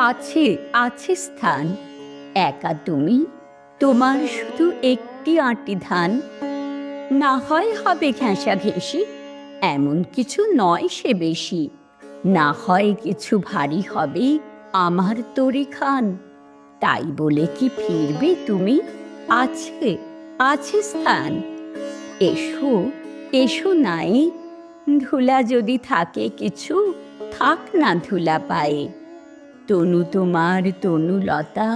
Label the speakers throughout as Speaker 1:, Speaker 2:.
Speaker 1: আছে, আছে স্থান। একা তুমি, তোমার শুধু একটি আঁটি ধান। না হয় হবে ঘেঁষাঘেঁষি, এমন কিছু নয় সে বেশি। না হয় কিছু ভারী হবে আমার তরি খান। তাই বলে কি ফিরবে তুমি? আছে, আছে স্থান। এসো, এসো নাই। ধুলা যদি থাকে কিছু, থাক না ধুলা পায়ে। তনু তোমার তনুলতা,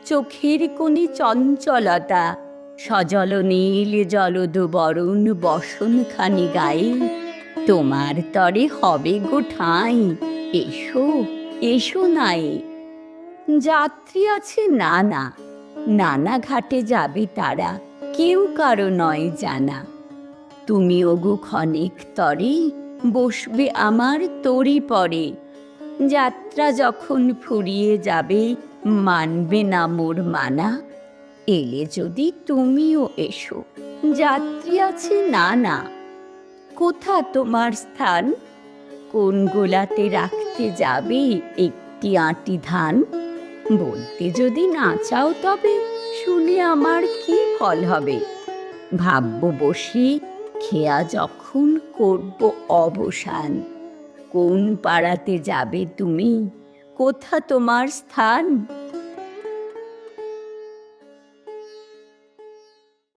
Speaker 1: চোখের কোণে চঞ্চলতা, সজল নীল জলদ বরণ বসনখানি গায়ে। তোমার তরে হবে গো ঠাঁই, এসো, এসো নাই। যাত্রী আছে নানা, নানা ঘাটে যাবে তারা, কেউ কারো নয় জানা। তুমি ওগো ক্ষণিক তরে বসবে আমার তরি পরে। যাত্রা যখন ফুরিয়ে যাবে, মানবে না মোর মানা। এলে যদি তুমিও এসো, যাত্রী আছে নানা। কোথা তোমার স্থান? কোন গোলাতে রাখতে যাবে একটি আঁটি ধান? বলতে যদি না চাও তবে শুনে আমার কি ফল হবে? ভাবব বসে খেয়া যখন করব অবসান। কোন পাড়াতে যাবে তুমি? কোথা তোমার স্থান?